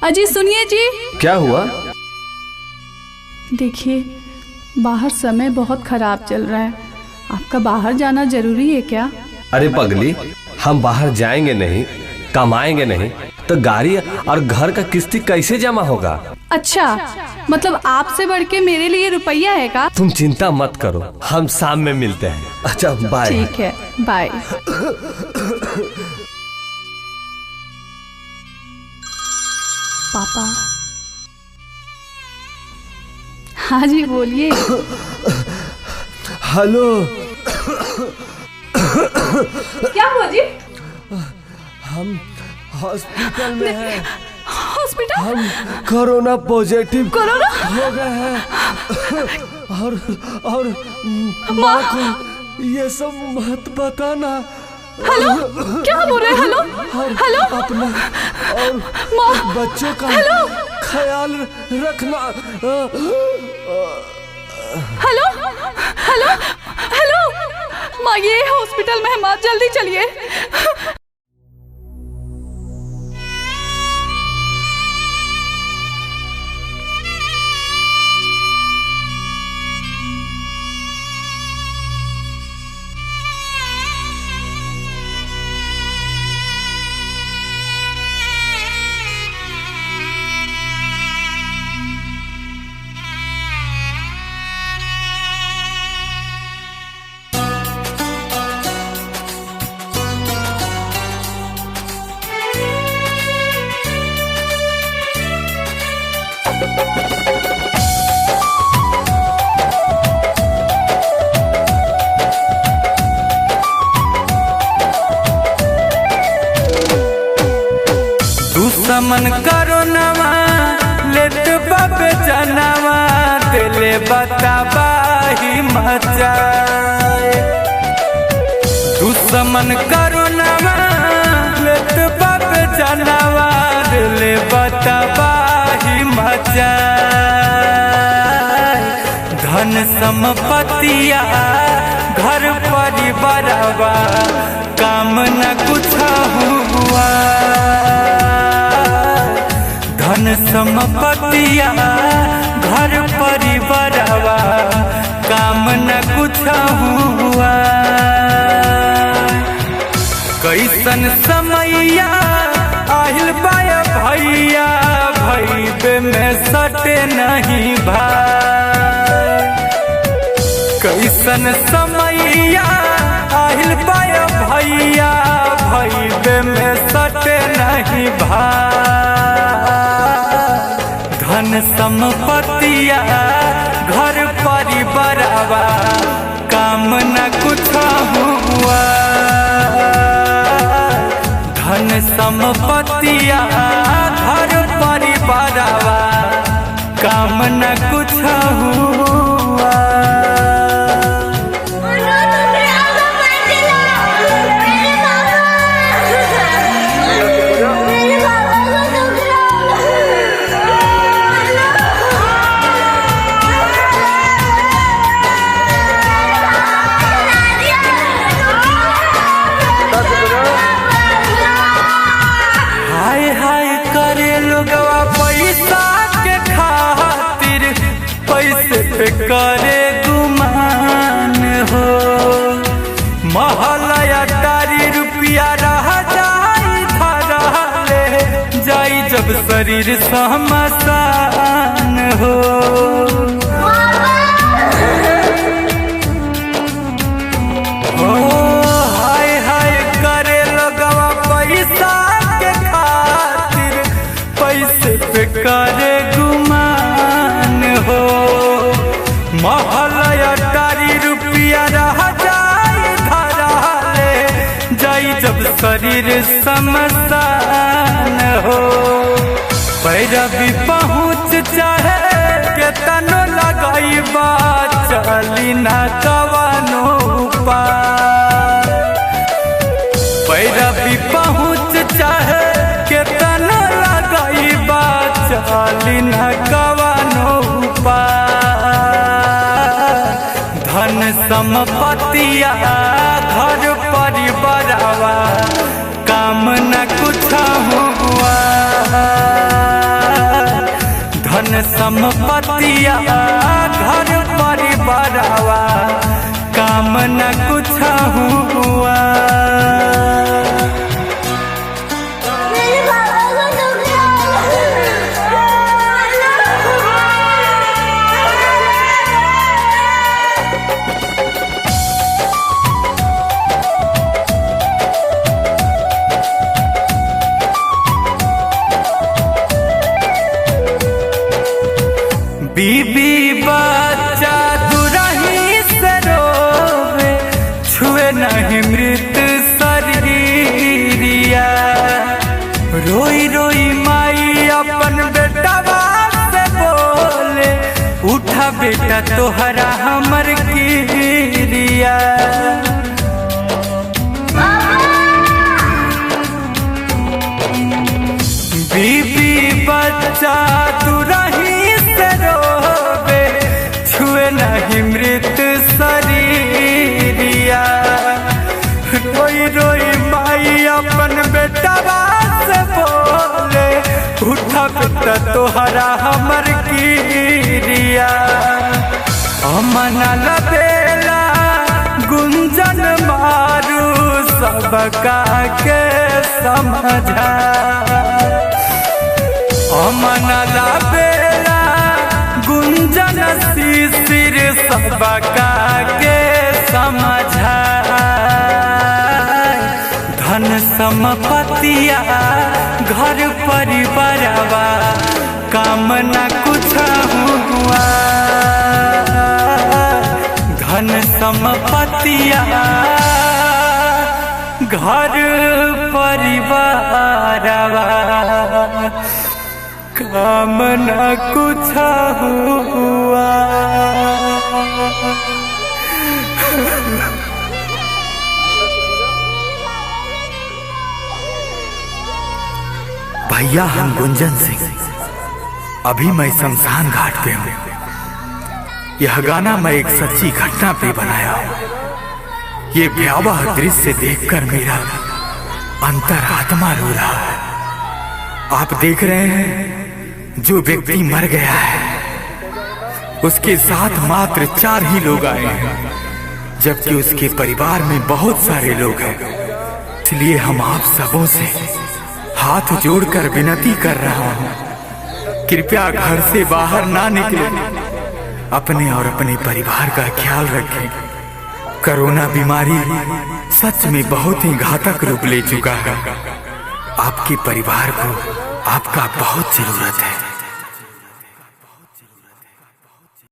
अजी सुनिए जी। क्या हुआ? देखिए, बाहर समय बहुत खराब चल रहा है, आपका बाहर जाना जरूरी है क्या? अरे पगली, हम बाहर जाएंगे नहीं, कमाएंगे नहीं तो गाड़ी और घर का किस्ती कैसे जमा होगा? अच्छा, मतलब आपसे बढ़ के मेरे लिए रुपया है का? तुम चिंता मत करो, हम शाम में मिलते हैं। अच्छा बाय। ठीक है, बाय। पापा। हाँ जी बोलिए। हेलो। क्या हुआ जी? हम हॉस्पिटल में हैं। हॉस्पिटल? हम कोरोना पॉजिटिव कोरोना हो गए हैं और माँ को ये सब मत बताना। हेलो, क्या बोल रहे हैं? हेलो हेलो, अपना और माँ, बच्चों का ख्याल रखना। हेलो हेलो हेलो, माँ ये हॉस्पिटल में है माँ, जल्दी चलिए। दुश्मन करो नवा लेत बाबे जनवा दिले बताबाही मचाए। दुश्मन करो नवा लेत बाबे जनवा दिले बताबाही मचाए। धन संपत्तिया घर परिवारवा काम न कुछ हुआ। धन संपत्तिया घर परिवारवा काम न कुछ हुआ। कैसन समैया आहिल बाया भैया, भैबे में सटे नहीं भाई। कैसन समैया आहिल बाया भैया, भैबे में सटे नहीं भाई। धन संपत्तिया घर परिवारवा काम न कुछ हुआ। धन संपत्तिया घर परिवारवा काम न कुछ हुआ। करे गुमान हो महलया तारी रुपया रह जाई धरले जाई जब शरीर समसान हो। हाय हाय करे लगवा पैसा के खातिर, पैसे पे करे गुमान हो। महलया तारी रुपया रह जाई धरले जाई जब शरीर समसान हो। पैरवी पहुँच चाहे के तनो लगाई बा चली न कवनो उपाय। पैरवी पहुँच चाहे के तनो लगाई बा चली न कवनो उपाय। धन संपत्तिया घर परिवारवा काम न कुछ हुआ। संपत्तिया घर परिवारवा काम न कुछ हुआ। बीबी बच्चा दुरही से रोवे छुए नहीं मृत शरीरिया। रोई रोई माई अपन बेटा से बोले उठा बेटा तोहरा हमर किरिया। बीबी बच्चा दुरही रोवे छुए नहीं मृत शरीरिया। रोई रोई माई अपन बेटा से बोले उठा बेटा तोहरा हमर किरिया। अमन लबेला गुंजन मारू सबका के समझा। अमन लबेला गुंजन शिशिर सबका के समझा। धन संपत्तिया घर परिवारवा काम न कुछ हुआ। धन संपत्तिया घर परिवारवा काम न कुछ हुआ। भैया हम गुंजन सिंह, अभी मैं शमशान घाट पे हूँ। यह गाना मैं एक सच्ची घटना पे बनाया हूँ। ये भयावह दृश्य देखकर मेरा अंतरात्मा रो रहा है। आप देख रहे हैं जो व्यक्ति मर गया है उसके साथ मात्र 4 ही लोग आए हैं, जबकि उसके परिवार में बहुत सारे लोग हैं। इसलिए हम आप सबों से हाथ जोड़कर विनती कर रहा हूँ, कृपया घर से बाहर ना निकले। अपने और अपने परिवार का ख्याल रखें। कोरोना बीमारी सच में बहुत ही घातक रूप ले चुका है। आपके परिवार को आपका बहुत जरूरत है।